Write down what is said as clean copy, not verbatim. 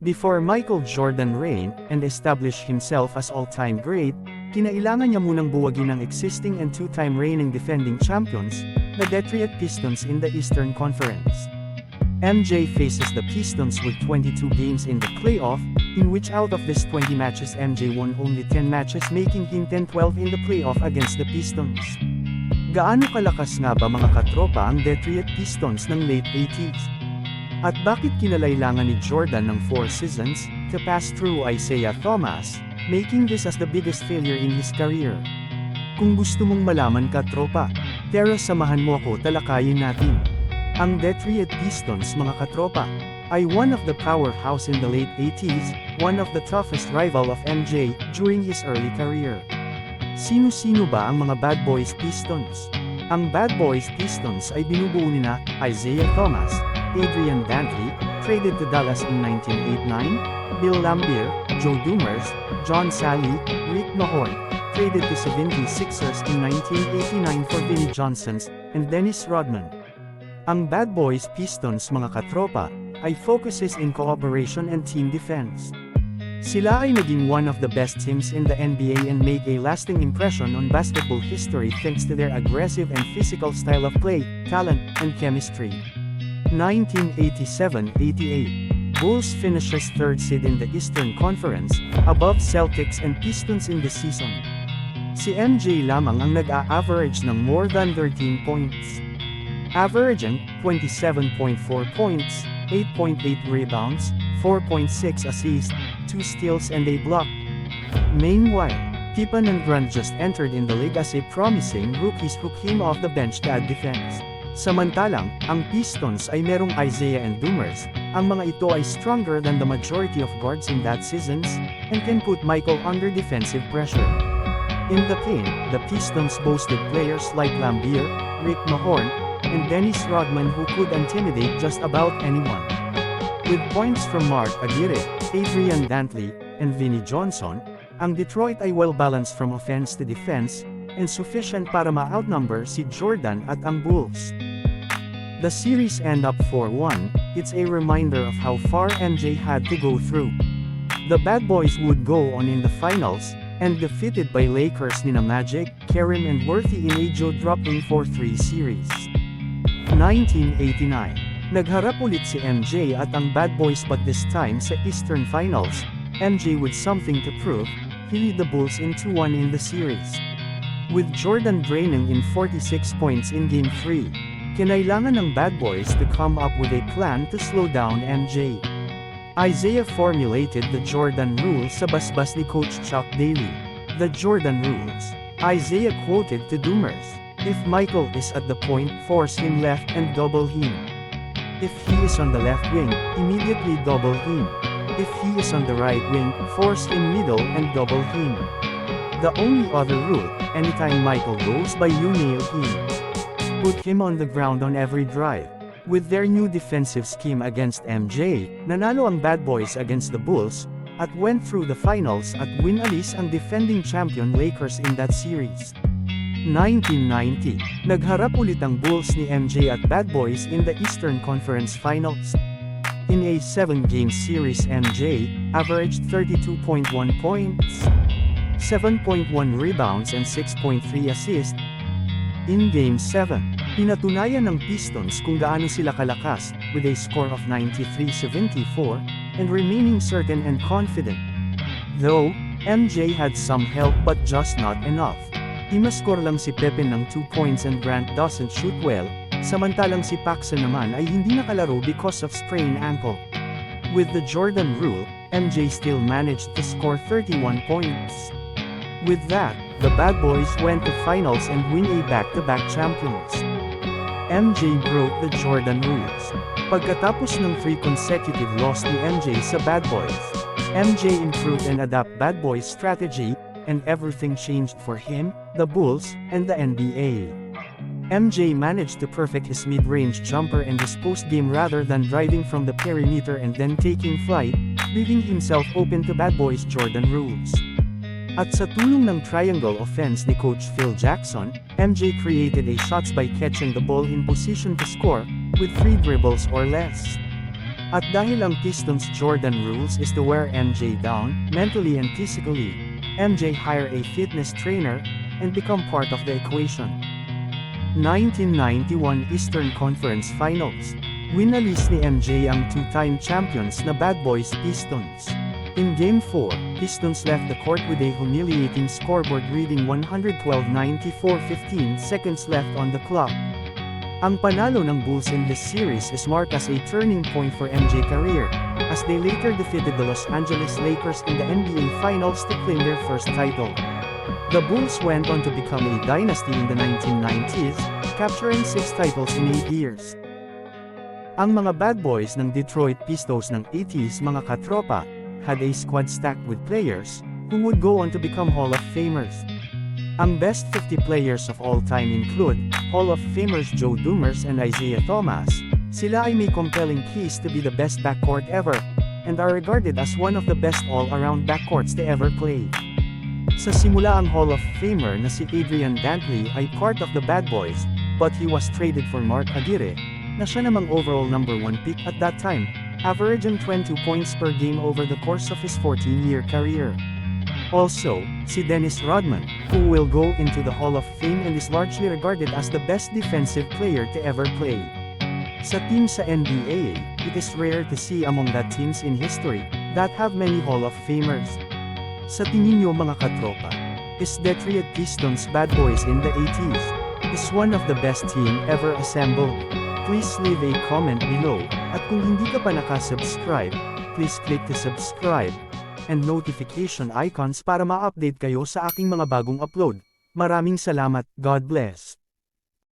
Before Michael Jordan reigned and established himself as all-time great, kinailangan niya munang buwagin ang existing and two-time reigning defending champions, the Detriot Pistons in the Eastern Conference. MJ faces the Pistons with 22 games in the playoff, in which out of these 20 matches MJ won only 10 matches, making him 10-12 in the playoff against the Pistons. Gaano kalakas nga ba mga katropa ang Detriot Pistons ng late 80s? At bakit kinalailangan ni Jordan ng 4 seasons to pass through Isaiah Thomas, making this as the biggest failure in his career? Kung gusto mong malaman katropa, tara samahan mo ako talakayin natin. Ang Detriot Pistons mga katropa, ay one of the powerhouse in the late 80s, one of the toughest rival of MJ during his early career. Sino-sino ba ang mga BadBoys Pistons? Ang BadBoys Pistons ay binubuo nina Isaiah Thomas, Adrian Dantley, traded to Dallas in 1989, Bill Laimbeer, Joe Dumars, John Salley, Rick Mahorn, traded to 76ers in 1989 for Vinnie Johnson, and Dennis Rodman. Ang BadBoys Pistons mga katropa, ay focuses in cooperation and team defense. Sila ay naging one of the best teams in the NBA and make a lasting impression on basketball history thanks to their aggressive and physical style of play, talent, and chemistry. 1987-88, Bulls finishes third seed in the Eastern Conference, above Celtics and Pistons in the season. Si MJ lamang ang nag-a-average ng more than 13 points. Averaging 27.4 points, 8.8 rebounds, 4.6 assists, 2 steals and a block. Meanwhile, Pippen and Grant just entered in the league as a promising rookies who came off the bench to add defense. Samantalang, ang Pistons ay merong Isaiah and Dumars, ang mga ito ay stronger than the majority of guards in that seasons, and can put Michael under defensive pressure. In the paint, the Pistons boasted players like Laimbeer, Rick Mahorn, and Dennis Rodman who could intimidate just about anyone. With points from Mark Aguirre, Adrian Dantley, and Vinnie Johnson, ang Detroit ay well-balanced from offense to defense, and sufficient para ma-outnumber si Jordan at ang Bulls. The series end up 4-1, it's a reminder of how far MJ had to go through. The BadBoys would go on in the finals, and defeated by Lakers nina Magic, Kareem and Worthy in a jaw-dropping 4-3 series. 1989. Nagharap ulit si MJ at ang BadBoys but this time sa Eastern Finals, MJ with something to prove, he lead the Bulls in 2-1 in the series. With Jordan draining in 46 points in Game 3, kinailangan ng BadBoys to come up with a plan to slow down MJ. Isaiah formulated the Jordan rules sa basbas ni Coach Chuck Daly. The Jordan rules. Isaiah quoted to Dumars, "If Michael is at the point, force him left and double him. If he is on the left wing, immediately double him. If he is on the right wing, force him middle and double him. The only other rule, anytime Michael goes by you nail him. Put him on the ground on every drive." With their new defensive scheme against MJ, nanalo ang BadBoys against the Bulls, at went through the finals at win alis ang defending champion Lakers in that series. 1990, nagharap ulit ang Bulls ni MJ at BadBoys in the Eastern Conference Finals. In a 7-game series MJ averaged 32.1 points, 7.1 rebounds and 6.3 assists. In Game 7, pinatunayan ng Pistons kung gaano sila kalakas, with a score of 93-74, and remaining certain and confident. Though, MJ had some help but just not enough. Imascore lang si Pippen ng 2 points and Grant doesn't shoot well, samantalang si Paxson naman ay hindi nakalaro because of sprained ankle. With the Jordan rule, MJ still managed to score 31 points. With that, the BadBoys went to finals and win a back-to-back champions. MJ broke the Jordan rules. Pagkatapos ng 3 consecutive loss ni MJ sa BadBoys, MJ improved and adapt BadBoys strategy, and everything changed for him, the Bulls, and the NBA. MJ managed to perfect his mid-range jumper and his post-game rather than driving from the perimeter and then taking flight, leaving himself open to BadBoys Jordan rules. At sa tulong ng triangle offense ni Coach Phil Jackson, MJ created a shots by catching the ball in position to score, with 3 dribbles or less. At dahil ang Pistons Jordan rules is to wear MJ down, mentally and physically, MJ hire a fitness trainer, and become part of the equation. 1991 Eastern Conference Finals. Winalis ni MJ ang two-time champions na BadBoys Pistons. In Game 4, Pistons left the court with a humiliating scoreboard reading 112-94, 15 seconds left on the clock. Ang panalo ng Bulls in this series is marked as a turning point for MJ career, as they later defeated the Los Angeles Lakers in the NBA Finals to claim their first title. The Bulls went on to become a dynasty in the 1990s, capturing 6 titles in 8 years. Ang mga bad boys ng Detroit Pistons ng 80s mga katropa, had a squad stacked with players, who would go on to become Hall of Famers. Ang best 50 players of all time include, Hall of Famers Joe Dumars and Isaiah Thomas. Sila ay may compelling case to be the best backcourt ever, and are regarded as one of the best all-around backcourts to ever play. Sa simula ang Hall of Famer na si Adrian Dantley ay part of the Bad Boys, but he was traded for Mark Aguirre, na siya namang overall number 1 pick at that time, averaging 22 points per game over the course of his 14-year career. Also, si Dennis Rodman, who will go into the Hall of Fame and is largely regarded as the best defensive player to ever play. Sa team sa NBA, it is rare to see among the teams in history that have many Hall of Famers. Sa tingin niyo mga katropa, is Detriot Pistons Bad Boys in the 80s is one of the best team ever assembled? Please leave a comment below, at kung hindi ka pa nakasubscribe, please click the subscribe and notification icons para ma-update kayo sa aking mga bagong upload. Maraming salamat, God bless.